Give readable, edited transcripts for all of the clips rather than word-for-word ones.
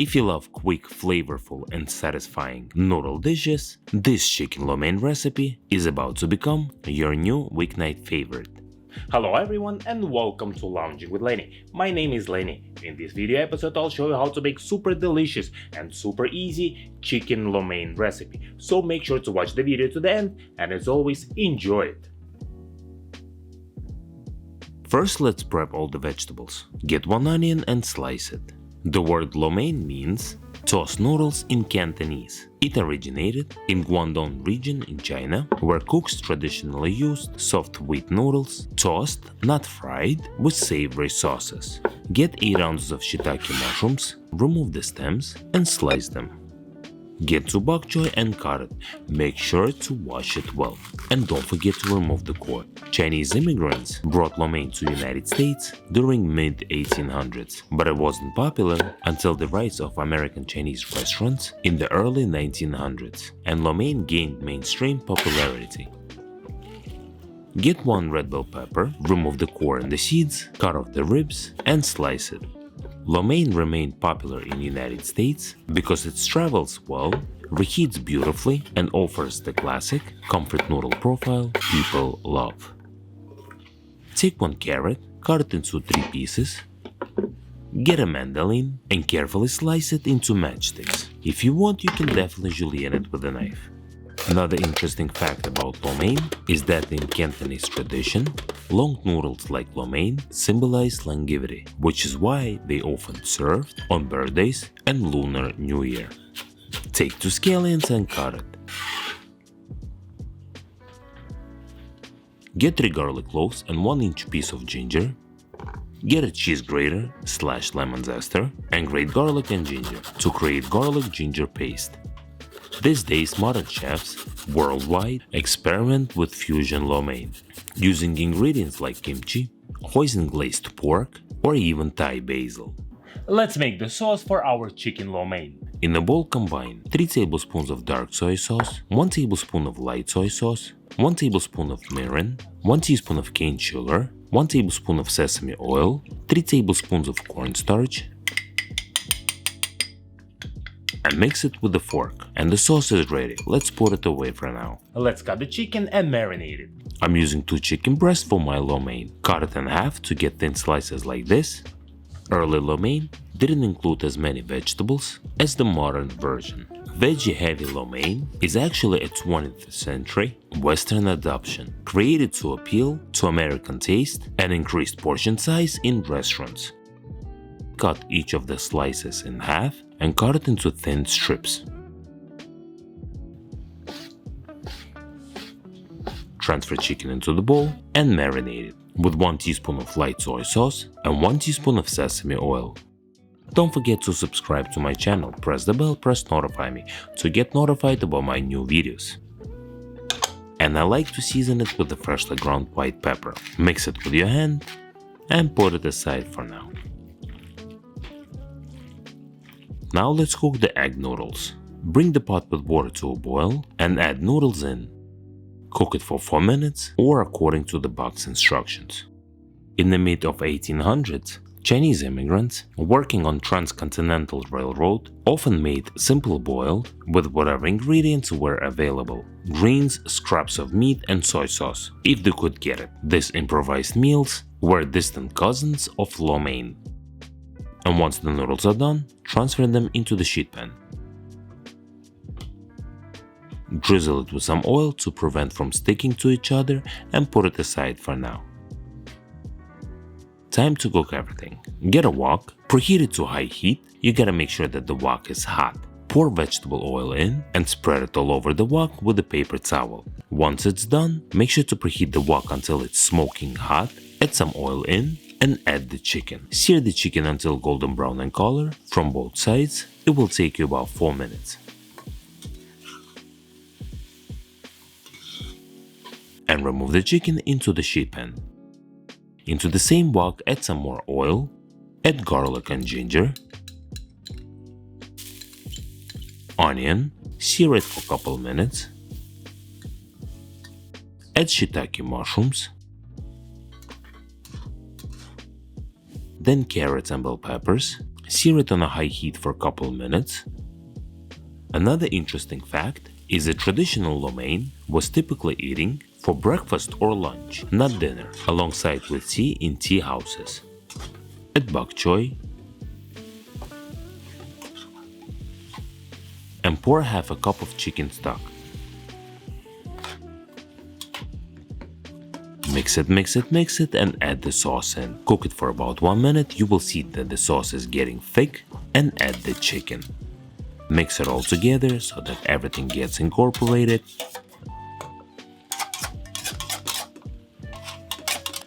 If you love quick, flavorful and satisfying noodle dishes, this chicken lo mein recipe is about to become your new weeknight favorite. Hello everyone and welcome to Lounging with Lenny. My name is Lenny. In this video episode I'll show you how to make super delicious and super easy chicken lo mein recipe. So make sure to watch the video to the end and as always enjoy it. First let's prep all the vegetables. Get one onion and slice it. The word lo mein means tossed noodles in Cantonese. It originated in Guangdong region in China, where cooks traditionally used soft wheat noodles, tossed, not fried, with savory sauces. Get 8 ounces of shiitake mushrooms, remove the stems and slice them. Get 2 bok choy and cut it. Make sure to wash it well. And don't forget to remove the core. Chinese immigrants brought lo mein to the United States during mid-1800s, but it wasn't popular until the rise of American Chinese restaurants in the early 1900s, and lo mein gained mainstream popularity. Get 1 red bell pepper, remove the core and the seeds, cut off the ribs, and slice it. Lo mein remained popular in the United States because it travels well, reheats beautifully, and offers the classic comfort noodle profile people love. Take 1 carrot, cut it into 3 pieces, get a mandolin, and carefully slice it into matchsticks. If you want, you can definitely julienne it with a knife. Another interesting fact about lo mein is that in Cantonese tradition, long noodles like lo mein symbolize longevity, which is why they often served on birthdays and Lunar New Year. Take 2 scallions and cut it. Get 3 garlic cloves and 1-inch piece of ginger. Get a cheese grater / lemon zester and grate garlic and ginger to create garlic ginger paste. These days, modern chefs worldwide experiment with fusion lo mein, using ingredients like kimchi, hoisin glazed pork, or even Thai basil. Let's make the sauce for our chicken lo mein. In a bowl, combine 3 tablespoons of dark soy sauce, 1 tablespoon of light soy sauce, 1 tablespoon of mirin, 1 teaspoon of cane sugar, 1 tablespoon of sesame oil, 3 tablespoons of cornstarch, and mix it with a fork. And the sauce is ready. Let's put it away for now. Let's cut the chicken and marinate it. I'm using 2 chicken breasts for my lo mein. Cut it in half to get thin slices like this. Early lo mein didn't include as many vegetables as the modern version. Veggie heavy lo mein is actually a 20th century Western adoption, created to appeal to American taste and increased portion size in restaurants. Cut each of the slices in half and cut it into thin strips. Transfer chicken into the bowl and marinate it with 1 teaspoon of light soy sauce and 1 teaspoon of sesame oil. Don't forget to subscribe to my channel, press the bell, press notify me to get notified about my new videos. And I like to season it with the freshly ground white pepper. Mix it with your hand and put it aside for now. Now let's cook the egg noodles. Bring the pot with water to a boil and add noodles in. Cook it for 4 minutes or according to the box instructions. In the mid of 1800s, Chinese immigrants working on transcontinental railroad often made simple boiled with whatever ingredients were available: greens, scraps of meat and soy sauce, if they could get it. These improvised meals were distant cousins of lo mein. And once the noodles are done, transfer them into the sheet pan. Drizzle it with some oil to prevent from sticking to each other and put it aside for now. Time to cook everything. Get a wok, preheat it to high heat. You gotta make sure that the wok is hot. Pour vegetable oil in and spread it all over the wok with a paper towel. Once it's done, make sure to preheat the wok until it's smoking hot. Add some oil in and add the chicken. Sear the chicken until golden brown in color from both sides. It will take you about 4 minutes. And remove the chicken into the sheet pan. Into the same wok, add some more oil, add garlic and ginger, onion, sear it for a couple minutes, add shiitake mushrooms, then carrots and bell peppers. Sear it on a high heat for a couple minutes. Another interesting fact is that traditional lo mein was typically eating for breakfast or lunch, not dinner, alongside with tea in tea houses. Add bok choy and pour half a cup of chicken stock. Mix it and add the sauce in. Cook it for about 1 minute. You will see that the sauce is getting thick, and add the chicken. Mix it all together so that everything gets incorporated.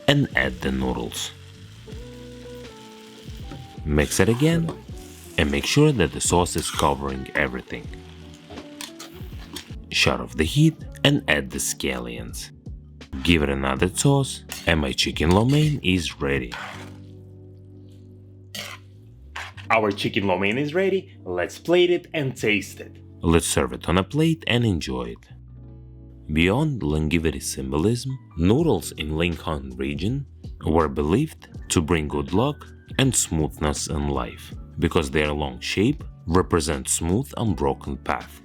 And add the noodles. Mix it again and make sure that the sauce is covering everything. Shut off the heat and add the scallions. Give it another toss and my chicken lo mein is ready. Our chicken lo mein is ready, let's plate it and taste it. Let's serve it on a plate and enjoy it. Beyond longevity symbolism, noodles in Lincoln region were believed to bring good luck and smoothness in life, because their long shape represents smooth unbroken path.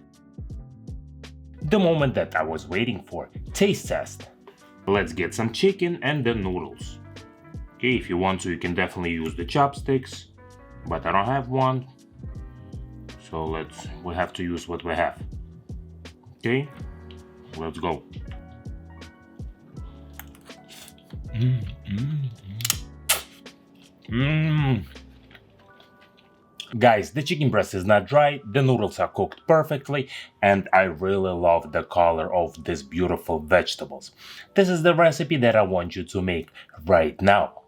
The moment that I was waiting for, taste test. Let's get some chicken and the noodles. Okay, if you want to, you can definitely use the chopsticks, but I don't have one, so we have to use what we have. Okay, let's go. Guys, the chicken breast is not dry, the noodles are cooked perfectly, and I really love the color of these beautiful vegetables. This is the recipe that I want you to make right now.